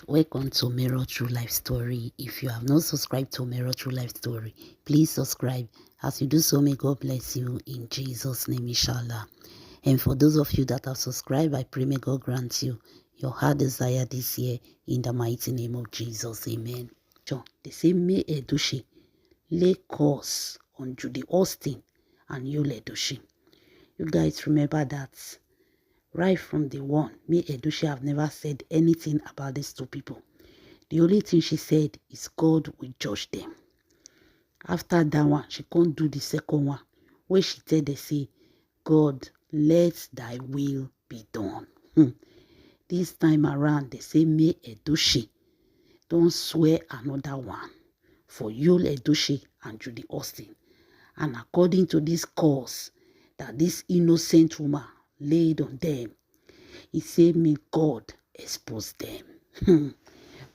Welcome to Mirror True Life Story. If you have not subscribed to Mirror True Life Story, please subscribe. As you do so, may God bless you in Jesus' name, inshallah. And for those of you that have subscribed, I pray may God grant you your heart desire this year in the mighty name of Jesus. Amen. So, they say May Edochie lay course on Judy Austin and Yul Edochie. You guys remember that right from the one, May Edochie have never said anything about these two people. The only thing she said is God will judge them. After that one, she can't do the second one, where she said they say, God, let thy will be done. This time around, they say, May Edochie don't swear another one for Yul Edochie and Judy Austin. And according to this curse that this innocent woman laid on them, he said, may God expose them.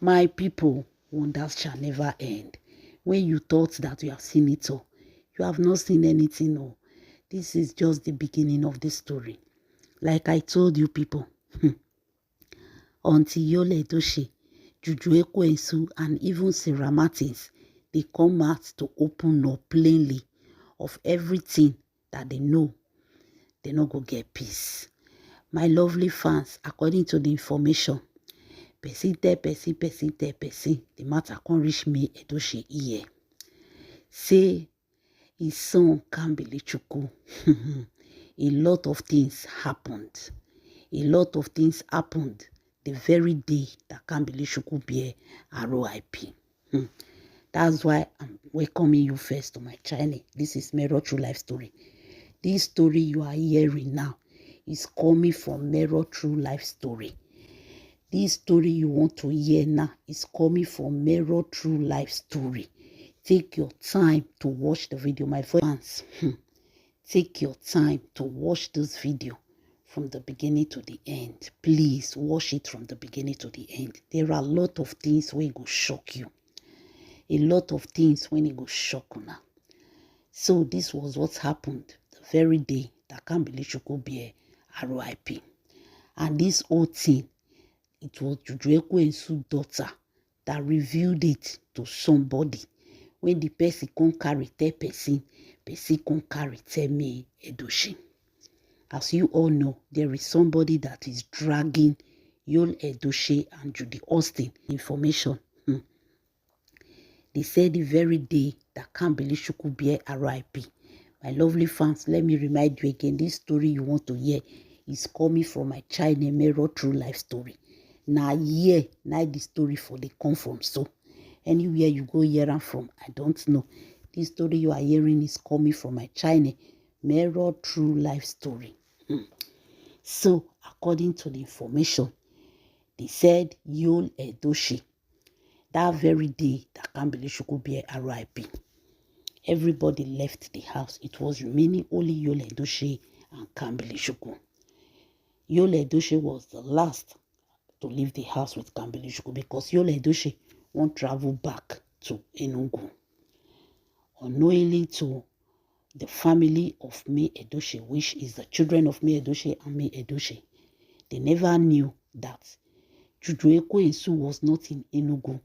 My people, wonders shall never end. When you thought that you have seen it all, you have not seen anything. No, this is just the beginning of the story. Like I told you people, until Yul Edochie, Juju Ekwensu, and even Sarah Martins, they come out to open up plainly of everything that they know, they not go get peace. My lovely fans, according to the information, person, the matter can't reach me Edochie ear. Say his son Kambili-Chukwu. A lot of things happened. A lot of things happened the very day that Kambili-Chukwu bear RIP. That's why I'm welcoming you first to my channel. This is Mirror True Life Story. This story you are hearing now is coming from Mirror True Life Story. This story you want to hear now is coming from Mirror True Life Story. Take your time to watch the video, my fans. Take your time to watch this video from the beginning to the end. Please watch it from the beginning to the end. There are a lot of things where it will shock you. A lot of things when it will shock you now. So this was what happened the very day that Kambili-Chukwu bear RIP. And this whole thing, it was Juju Ekwensu's daughter that revealed it to somebody. When the person can't carry tell person can't carry tell May Edochie. As you all know, there is somebody that is dragging Yul Edochie and Judy Austin information. They said the very day that Kambili-Chukwu bear RIP. My lovely fans, let me remind you again, this story you want to hear is coming from my channel, Mirror True Life Story. Now here, now the story for the come from. So anywhere you go hear am from, I don't know. This story you are hearing is coming from my channel, Mirror True Life Story. So according to the information, they said Yul Edochie, that very day that Kambili-Chukwu bear RIP, everybody left the house. It was remaining only Yul Edochie and Kambili-Chukwu. Yul Edochie was the last to leave the house with Kambili-Chukwu because Yul Edochie won't travel back to Enugu. Unknowingly to the family of May Edochie, which is the children of May Edochie and May Edochie, they never knew that Juju Ekwensu was not in Enugu.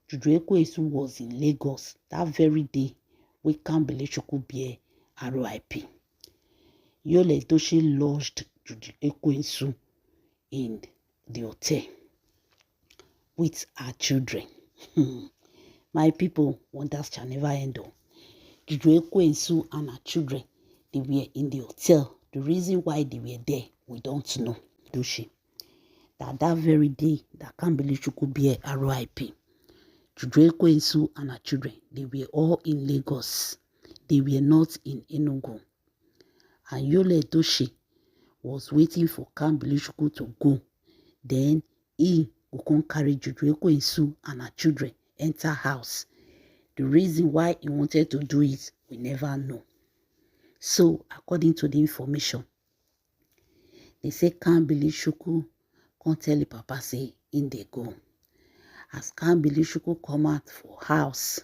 Juju Ekwensu was in Lagos that very day when Kambili-Chukwu bear RIP. Yul Edochie lodged Juju Ekwensu in the hotel with her children. My people, wonders shall never end. Juju Ekwensu and her children, they were in the hotel. The reason why they were there, we don't know. That very day that Kambili-Chukwu bear RIP, Juju Ekwensu and her children, they were all in Lagos. They were not in Enugu. And Yul Edochie was waiting for Kambili-Chukwu to go. Then he will come carry Juju Ekwensu and her children enter house. The reason why he wanted to do it, we never know. So, according to the information, they say Kambili-Chukwu can't tell the papa say in they go. As Kambili-Chukwu come out for house,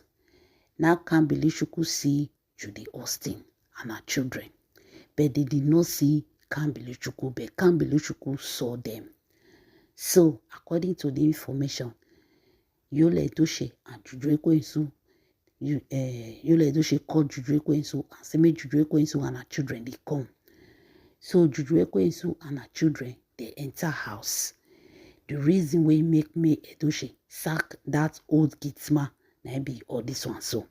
now Kambili-Chukwu see Judy Austin and her children. But they did not see Kambili-Chukwu, but Kambili-Chukwu saw them. So, according to the information, Yul Edochie and Juju Ekwensu, Yul Edochie called Juju Ekwensu and said, make Juju Ekwensu and her children, they come. So, Juju Ekwensu and her children, they enter house. The reason why make me Edochie sack that old Gitsma, maybe, or this one so.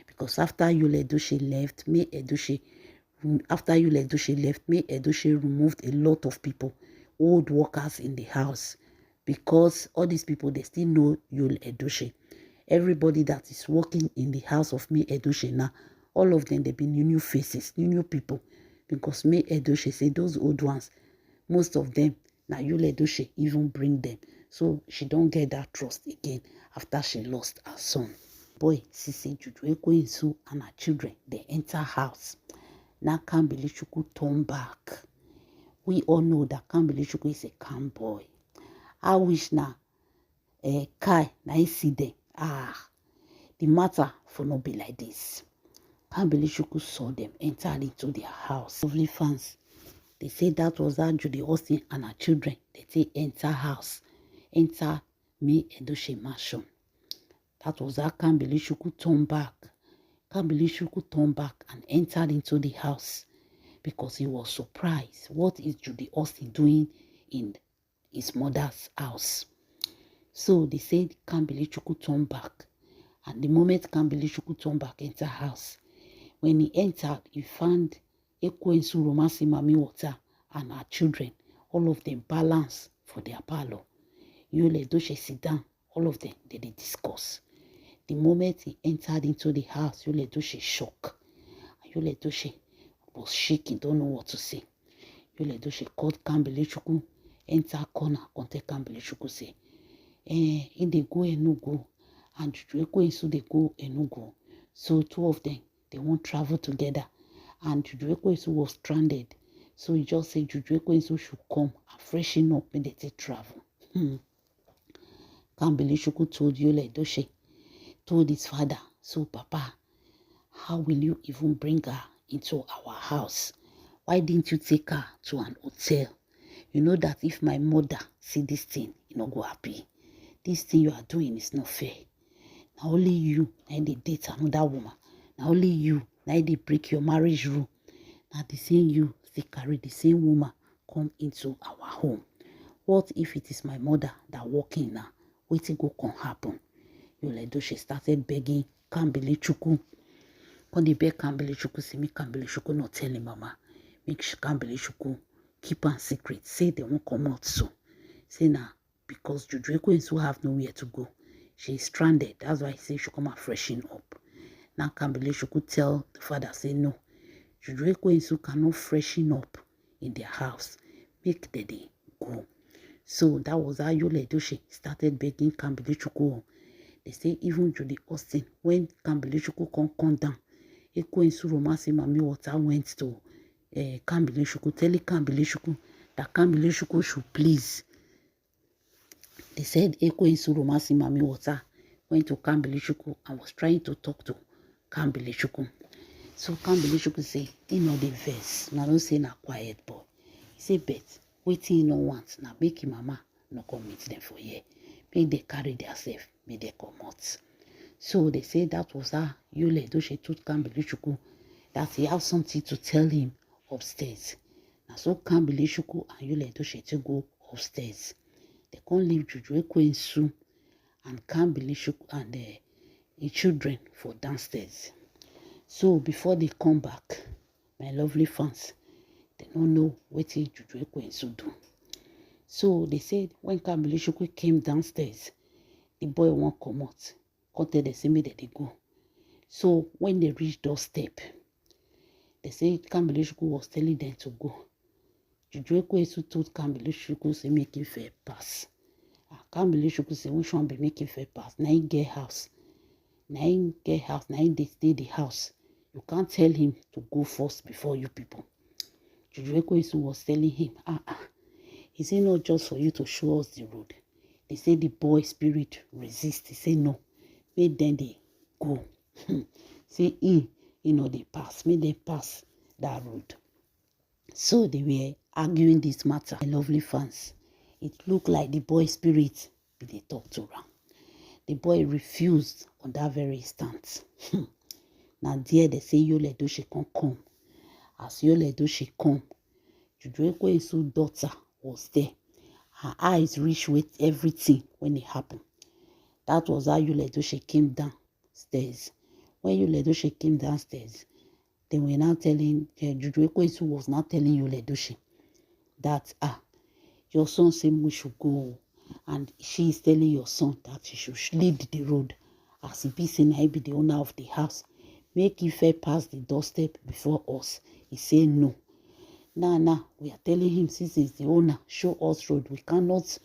Because after Yul Edochie left, May Edochie removed a lot of people, old workers in the house. Because all these people, they still know Yul Edochie. Everybody that is working in the house of May Edochie now, all of them, they be new faces, new people. Because May Edochie say those old ones, most of them, now Yul Edochie even bring them. So she don't get that trust again after she lost her son. Boy, Sisi Juju Ekwensu and her children, they enter house. Now Kambili turn back. We all know that Kambili is a calm boy. I wish now Kai, now I see them. The matter for not be like this. Kambili saw them enter into their house. Lovely fans. They say that was how Judy Austin and her children, they say enter house. Enter May Edochie mansion. That was how Kambili turned back. Kambili turned back and entered into the house because he was surprised. What is Judy Austin doing in his mother's house? So they said Kambili turned back. And the moment Kambili turned back into house, when he entered, he found Ekwensu Romasi Mami Water and her children, all of them balanced for their parlor. Yul Edochie sit down, all of them, they discuss. The moment he entered into the house, Yul Edochie shocked. Yul Edochie was shaking, don't know what to say. Yul Edochie called Kambili, enter corner, contact Kambili, say, in they go and no go, and Juju Ekwensu they go and no go. So two of them, they won't travel together. And Juju Ekwensu was stranded. So he just said Juju Ekwensu should come and freshen up when they take travel. Kambili told Yul Edochie, told his father, so Papa, how will you even bring her into our house? Why didn't you take her to an hotel? You know that if my mother see this thing, you not go happy. This thing you are doing is not fair. Now only you, now they date another woman. Now only you, now they break your marriage rule. Now the same you, they carry the same woman come into our home. What if it is my mother that walk in now? Waiting go can happen. Yul Edochie started begging Kambili. When they beg Kambili, say make Kambili not tell him mama. Make Kambili keep her secret. Say they won't come out so. Say now, because Juju Ekwensu have nowhere to go. She is stranded. That's why he say she come and freshen up. Now Kambili tell the father, say no. Juju Ekwensu cannot freshen up in their house. Make the day go. So that was how Yul Edochie started begging Kambili. They say even Judy Austin, when Kambili come down, Ekwensu Romasi Mami Water went to Kambili, telling Kambili that Kambili should please. They said Ekwensu Romasi Mami Water went to Kambili and was trying to talk to Kambili. So Kambili say, he know the verse. Now don't say na quiet boy. He say, bet, waiting he no want. Now make him mama no come meet them for here. Make they carry themselves, make they come out. So they say that was how Yul Edochie told Kambili that he have something to tell him upstairs. Now so Kambili and Yul Edochie to go upstairs. They can't leave Juju Ekwensu and Kambili and the children for downstairs. So before they come back, my lovely fans, they don't know what Juju Ekwensu do. So they said when Kambili came downstairs, the boy won't come out. Come tell the same that they go. So when they reached doorstep, they said Kambili was telling them to go. Juju Ekwensu told Kambili say make him fair pass. Kambili say which one be making fair pass? Now he get house. Now he get house. Now they stay the house. You can't tell him to go first before you people. Juju Ekwensu was telling him, He said not just for you to show us the road. They say the boy spirit resist. He said no. Make them they go. Say they pass. Make them pass that road. So they were arguing this matter. My lovely fans. it looked like the boy spirit be dey talk to am. The boy refused on that very instant. Now there they say Yul Edochie come. As Yul Edochie come, Juju Ekwensu daughter was there. Her eyes reached with everything when it happened. That was how Yul Edochie came downstairs. When Yul Edochie came downstairs, they were now telling, Juju Ekwensu was now telling Yul Edochie that, your son said we should go. And she is telling your son that he should lead the road. As he be saying, I be the owner of the house. Make Ife pass the doorstep before us. He said no. Now, we are telling him, since he's the owner, show us road. We cannot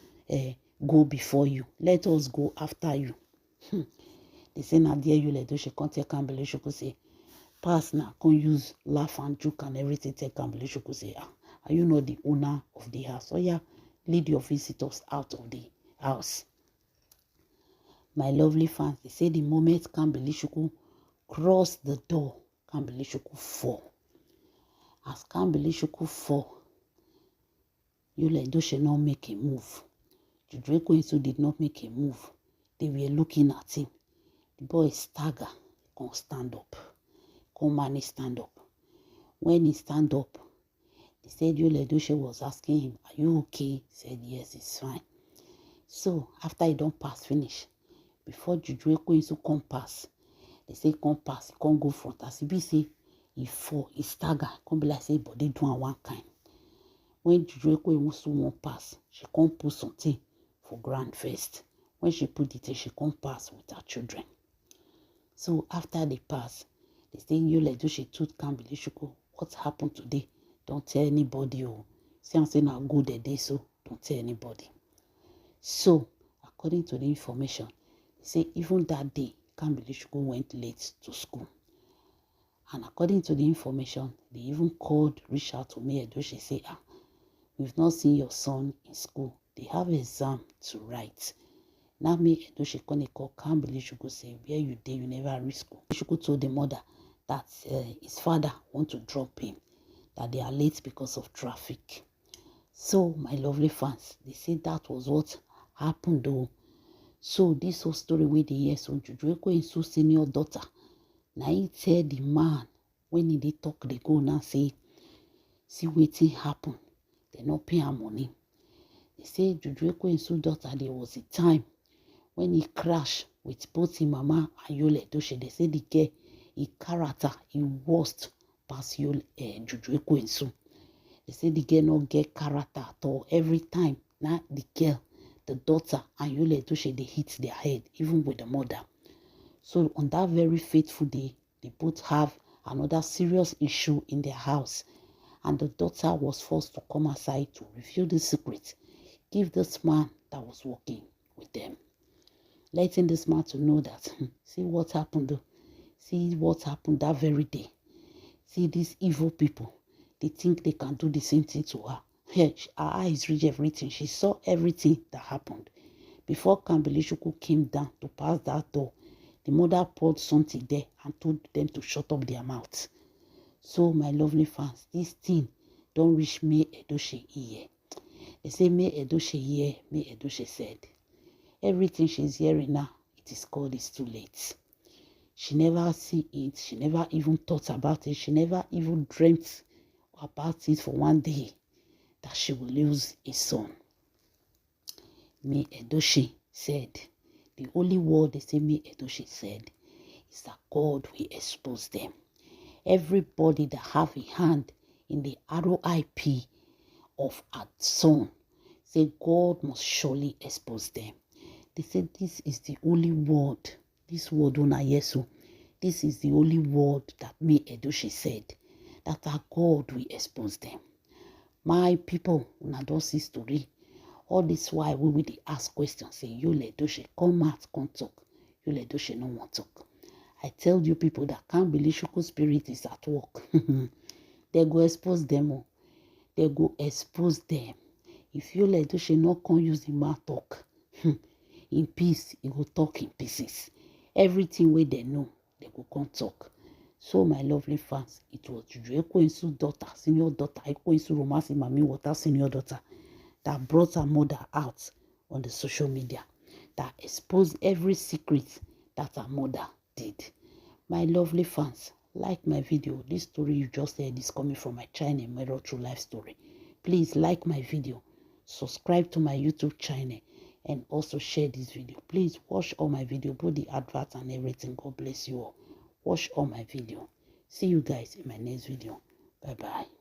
go before you. Let us go after you. They say, now dear Yul Edochie can't tell Kambili Shoko say, pass now, can't use laugh and joke and everything. Tell Kambili Shoko say, are you not the owner of the house? Oh yeah, lead your visitors out of the house. My lovely fans, they say the moment Kambili Shoko crossed the door, Kambili Shoko fall. As Kambili Shoko fall, Yul Edochie not make a move. Juju Ekwensu did not make a move. They were looking at him. The boy stagger, can't stand up. Can't manage stand up. When he stand up, they said Yul Edochie was asking him, are you okay? He said, yes, it's fine. So, after he don't pass finish, before Juju Ekwensu come pass, they say come pass, can't go front. As he be say, he fall, he stagger, can't be like say body doing one kind. When Juju Ekwensu won't pass, she can't put something for ground first. When she put it, she can't pass with her children. So after they pass, they say Yul Edochie told Kambili Shoko, what happened today? Don't tell anybody. Oh, see, I'm saying I'll go the day, so don't tell anybody. So, according to the information, they say even that day, Kambili Shoko went late to school. And according to the information, they even called, reached out to me, Edochie, say, we've not seen your son in school. They have exam to write. Now me Edochie gonna call Kambili Shoko say, where you did, you never reach school. Shoko told the mother that his father want to drop him, that they are late because of traffic. So, my lovely fans, they say that was what happened though. So, this whole story with the years so Juju Ekwensu senior daughter, now he tell the man, when he did talk, they go now say, see wetin happen. They not pay her money. They say Juju Ekwensu daughter, there was a time when he crashed with both his mama and Yul Edochie. They say the girl, his character, he worst past Juju Ekwensu. They say the girl not get character at all. Every time, now the girl, the daughter, and Yul Edochie, they hit their head, even with the mother. So on that very fateful day, they both have another serious issue in their house. And the daughter was forced to come aside to reveal the secret, give this man that was working with them, letting this man to know that, see what happened though. See what happened that very day. See these evil people, they think they can do the same thing to her. Her eyes read everything. She saw everything that happened. Before Kambili Shoko came down to pass that door, the mother poured something there and told them to shut up their mouths. So, my lovely fans, this thing don't reach May Edochie ear. They say May Edochie ear, May Edochie said, everything she's hearing now, it is called it's too late. She never see it. She never even thought about it. She never even dreamt about it for one day that she will lose a son. May Edochie said, the only word they say May Edochie said is that God will expose them. Everybody that have a hand in the RIP of her son, say God must surely expose them. They said this is the only word, this word on Yesu, this is the only word that May Edochie said, that our God will expose them. My people, una don see story. All this why we will ask questions, say, Yul Edochie, come out, come talk. Yul Edochie no want talk. I tell you people that Kambili Shoko spirit is at work. They go expose them. They go expose them. If Yul Edochie not come use the mouth talk, in peace, he go talk in pieces. Everything where they know, they go come talk. So, my lovely fans, it was Juju Ekwensu daughter, senior daughter, Ekwensu Romasi Mami Water, senior daughter, that brought her mother out on the social media, that exposed every secret that her mother did. My lovely fans, like my video. This story you just heard is coming from my channel, Mirror True Life Story. Please like my video, subscribe to my YouTube channel, and also share this video. Please watch all my video, both the adverts and everything. God bless you all. Watch all my video. See you guys in my next video. Bye bye.